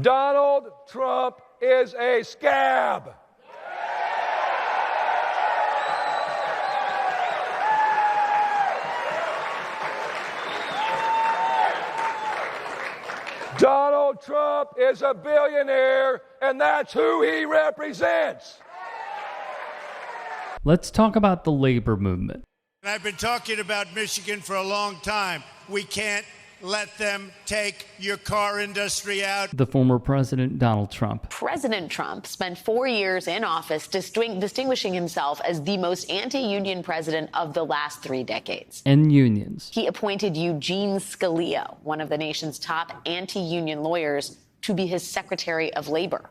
Donald Trump is a scab. Donald Trump is a billionaire, and that's who he represents. Let's talk about the labor movement. I've been talking about Michigan for a long time. We can't let them take your car industry out. The former president, Donald Trump. President Trump spent 4 years in office distinguishing himself as the most anti-union president of the last 3 decades. And unions. He appointed Eugene Scalia, one of the nation's top anti-union lawyers, to be his Secretary of Labor.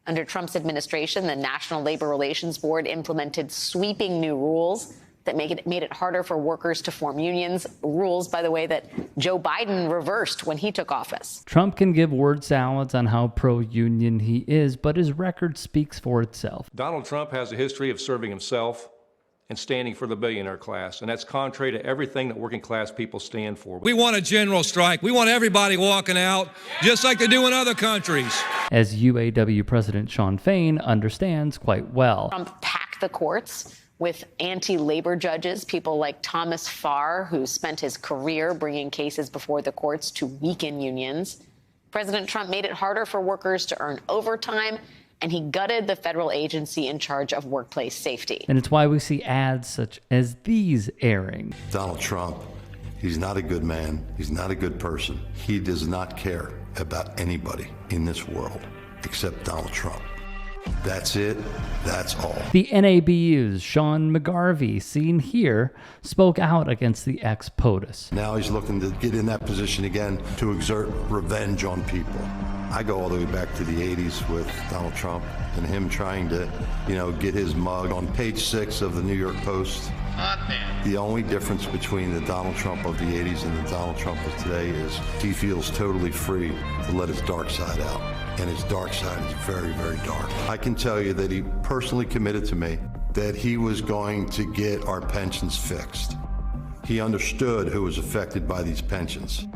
Under Trump's administration, the National Labor Relations Board implemented sweeping new rules that made it harder for workers to form unions, rules, by the way, that Joe Biden reversed when he took office. Trump can give word salads on how pro-union he is, but his record speaks for itself. Donald Trump has a history of serving himself and standing for the billionaire class, and that's contrary to everything that working class people stand for. We want a general strike. We want everybody walking out, just like they do in other countries. As UAW President Shawn Fain understands quite well. Trump packed the courts with anti-labor judges, people like Thomas Farr, who spent his career bringing cases before the courts to weaken unions. President Trump made it harder for workers to earn overtime, and he gutted the federal agency in charge of workplace safety. And it's why we see ads such as these airing. Donald Trump, he's not a good man. He's not a good person. He does not care about anybody in this world except Donald Trump. That's it. That's all. The NABU's Sean McGarvey, seen here, spoke out against the ex-POTUS. Now he's looking to get in that position again to exert revenge on people. I go all the way back to the 80s with Donald Trump and him trying to, get his mug on page 6 of the New York Post. The only difference between the Donald Trump of the 80s and the Donald Trump of today is he feels totally free to let his dark side out. And his dark side is very, very dark. I can tell you that he personally committed to me that he was going to get our pensions fixed. He understood who was affected by these pensions.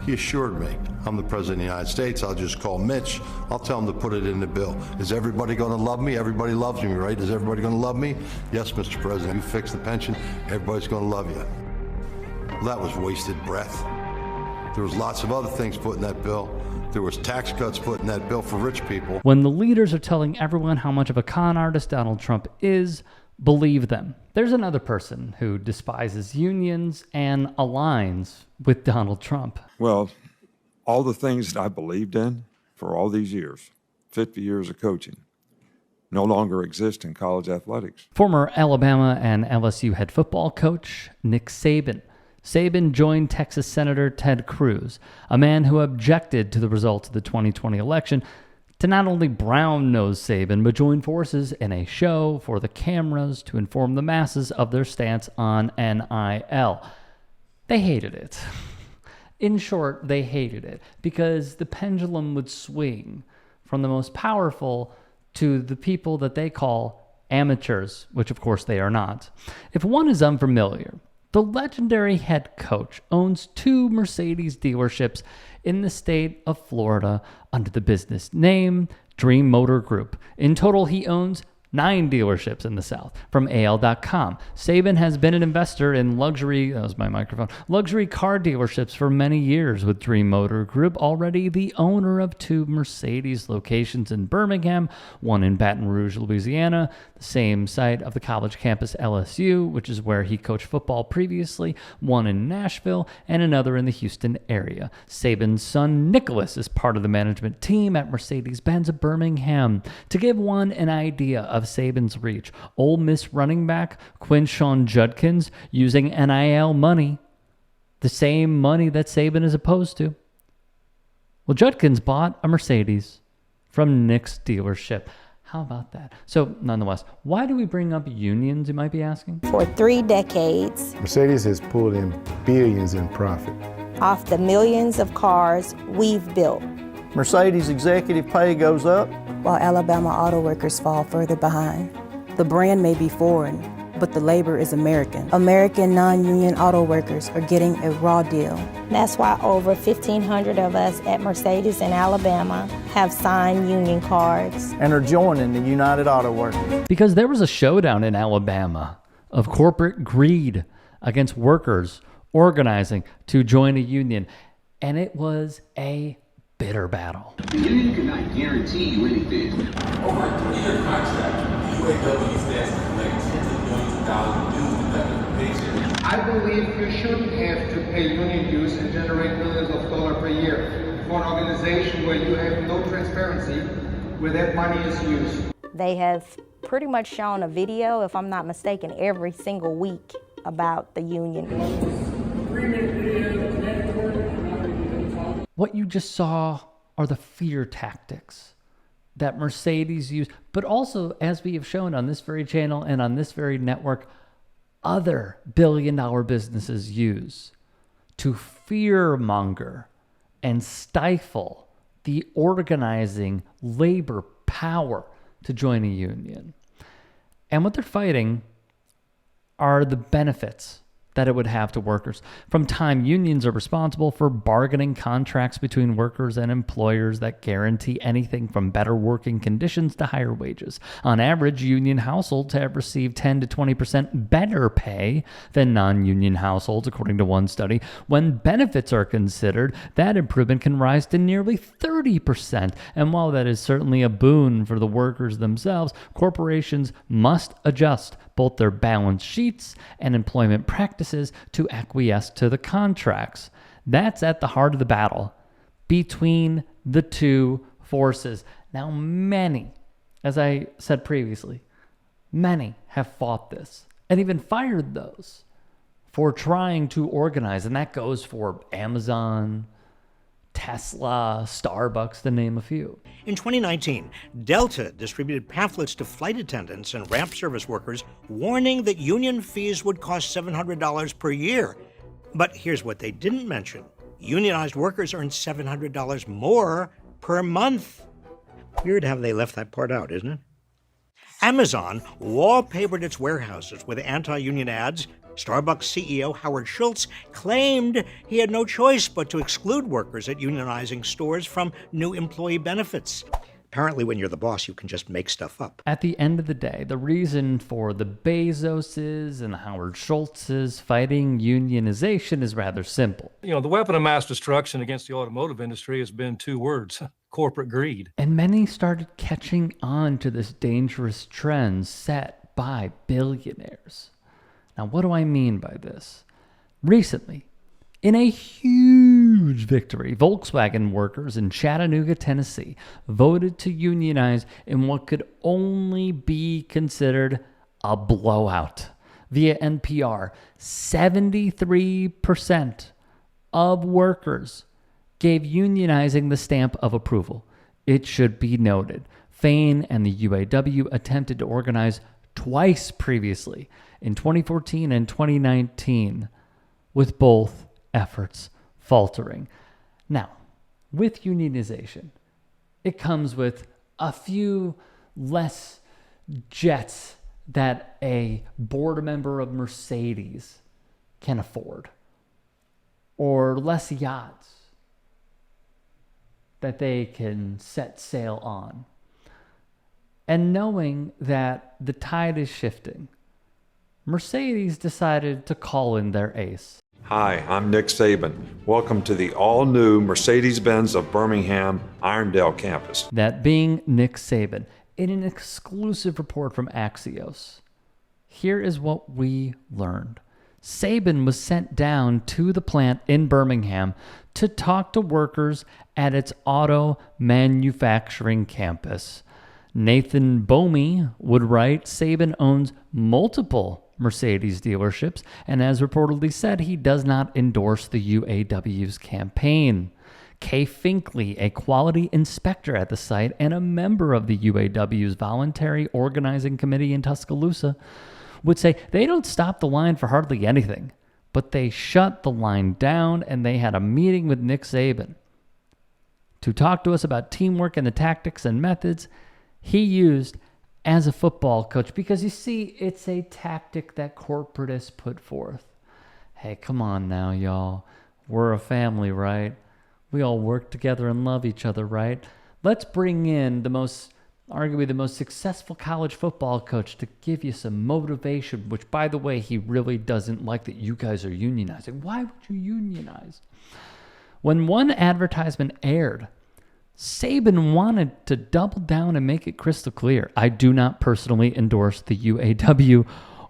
He assured me, I'm the President of the United States, I'll just call Mitch, I'll tell him to put it in the bill. Is everybody gonna love me? Everybody loves me, right? Is everybody gonna love me? Yes, Mr. President, you fix the pension, everybody's gonna love you. Well, that was wasted breath. There was lots of other things put in that bill. There was tax cuts put in that bill for rich people. When the leaders are telling everyone how much of a con artist Donald Trump is, believe them. There's another person who despises unions and aligns with Donald Trump. Well, all the things that I believed in for all these years, 50 years of coaching, no longer exist in college athletics. Former Alabama and LSU head football coach Nick Saban. Saban joined Texas Senator Ted Cruz, a man who objected to the results of the 2020 election, to not only brown-nose Saban, but join forces in a show for the cameras to inform the masses of their stance on NIL. They hated it. In short, they hated it because the pendulum would swing from the most powerful to the people that they call amateurs, which of course they are not. If one is unfamiliar, the legendary head coach owns 2 Mercedes dealerships in the state of Florida under the business name Dream Motor Group. In total, he owns 9 dealerships in the South. From AL.com, Saban has been an investor in luxury car dealerships for many years with Dream Motor Group, already the owner of 2 Mercedes locations in Birmingham, one in Baton Rouge, Louisiana, the same site of the college campus LSU, which is where he coached football previously, one in Nashville, and another in the Houston area. Saban's son, Nicholas, is part of the management team at Mercedes Benz of Birmingham. To give one an idea of Saban's reach, Ole Miss running back Quinshon Judkins using NIL money, the same money that Saban is opposed to. Well, Judkins bought a Mercedes from Nick's dealership. How about that? So, nonetheless, why do we bring up unions, you might be asking? For 3 decades, Mercedes has pulled in billions in profit off the millions of cars we've built. Mercedes executive pay goes up, while Alabama auto workers fall further behind. The brand may be foreign, but the labor is American. American non-union auto workers are getting a raw deal. That's why over 1,500 of us at Mercedes in Alabama have signed union cards and are joining the United Auto Workers. Because there was a showdown in Alabama of corporate greed against workers organizing to join a union, and it was a bitter battle. The union cannot guarantee you anything. Over a 3-year contract, UAW stands to collect tens of millions of dollars in dues deducted from paychecks. I believe you shouldn't have to pay union dues and generate millions of dollars per year for an organization where you have no transparency where that money is used. They have pretty much shown a video, if I'm not mistaken, every single week about the union issues. What you just saw are the fear tactics that Mercedes used, but also, as we have shown on this very channel and on this very network, other billion-dollar businesses use to fear-monger and stifle the organizing labor power to join a union. And what they're fighting are the benefits that it would have to workers. From time, unions are responsible for bargaining contracts between workers and employers that guarantee anything from better working conditions to higher wages. On average, union households have received 10 to 20% better pay than non-union households, according to one study. When benefits are considered, that improvement can rise to nearly 30%. And while that is certainly a boon for the workers themselves, corporations must adjust both their balance sheets and employment practices to acquiesce to the contracts. That's at the heart of the battle between the two forces. Now, many, as I said previously, many have fought this and even fired those for trying to organize. And that goes for Amazon, Tesla, Starbucks, to name a few. In 2019, Delta distributed pamphlets to flight attendants and ramp service workers warning that union fees would cost $700 per year. But here's what they didn't mention. Unionized workers earn $700 more per month. Weird how they left that part out, isn't it? Amazon wallpapered its warehouses with anti-union ads. Starbucks CEO Howard Schultz claimed he had no choice but to exclude workers at unionizing stores from new employee benefits. Apparently, when you're the boss, you can just make stuff up. At the end of the day, the reason for the Bezoses and the Howard Schultzes fighting unionization is rather simple. You know, the weapon of mass destruction against the automotive industry has been two words: corporate greed. And many started catching on to this dangerous trend set by billionaires. Now, what do I mean by this? Recently, in a huge victory, Volkswagen workers in Chattanooga, Tennessee, voted to unionize in what could only be considered a blowout. Via NPR, 73% of workers gave unionizing the stamp of approval. It should be noted, Fain and the UAW attempted to organize twice previously, in 2014 and 2019, with both efforts faltering. Now, with unionization, it comes with a few less jets that a board member of Mercedes can afford, or less yachts that they can set sail on. And knowing that the tide is shifting, Mercedes decided to call in their ace. Hi, I'm Nick Saban. Welcome to the all-new Mercedes Benz of Birmingham Irondale campus. That being Nick Saban, in an exclusive report from Axios. Here is what we learned. Saban was sent down to the plant in Birmingham to talk to workers at its auto manufacturing campus. Nathan Bomey would write, Saban owns multiple Mercedes dealerships, and as reportedly said, he does not endorse the UAW's campaign. Kay Finkley, a quality inspector at the site and a member of the UAW's voluntary organizing committee in Tuscaloosa, would say they don't stop the line for hardly anything, but they shut the line down, and they had a meeting with Nick Saban to talk to us about teamwork and the tactics and methods he used as a football coach, because you see, it's a tactic that corporatists put forth. Hey, come on now, y'all. We're a family, right? We all work together and love each other, right? Let's bring in arguably the most successful college football coach to give you some motivation, which, by the way, he really doesn't like that you guys are unionizing. Why would you unionize? When one advertisement aired, Saban wanted to double down and make it crystal clear. I do not personally endorse the UAW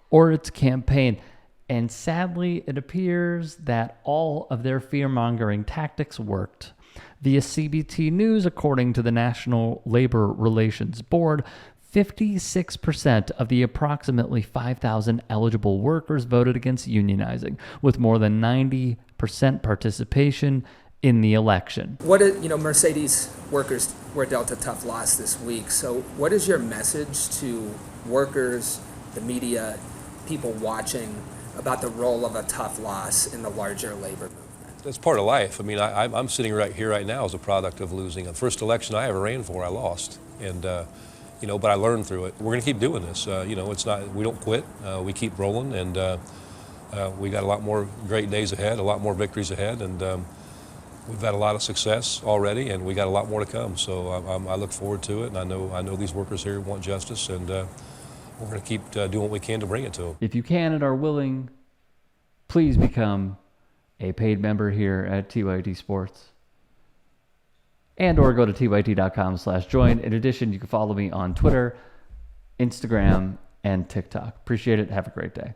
or its campaign. And sadly, it appears that all of their fear-mongering tactics worked. Via CBT News, according to the National Labor Relations Board, 56% of the approximately 5,000 eligible workers voted against unionizing, with more than 90% participation in the election. Mercedes workers were dealt a tough loss this week. So what is your message to workers, the media, people watching about the role of a tough loss in the larger labor movement? It's part of life. I mean, I'm sitting right here right now as a product of losing. The first election I ever ran for, I lost. And, but I learned through it. We're going to keep doing this. It's not, we don't quit. We keep rolling, and we got a lot more great days ahead, a lot more victories ahead, and we've had a lot of success already, and we got a lot more to come. So I look forward to it, and I know these workers here want justice, and we're going to keep doing what we can to bring it to them. If you can and are willing, please become a paid member here at TYT Sports, or go to tyt.com/join. In addition, you can follow me on Twitter, Instagram, and TikTok. Appreciate it. Have a great day.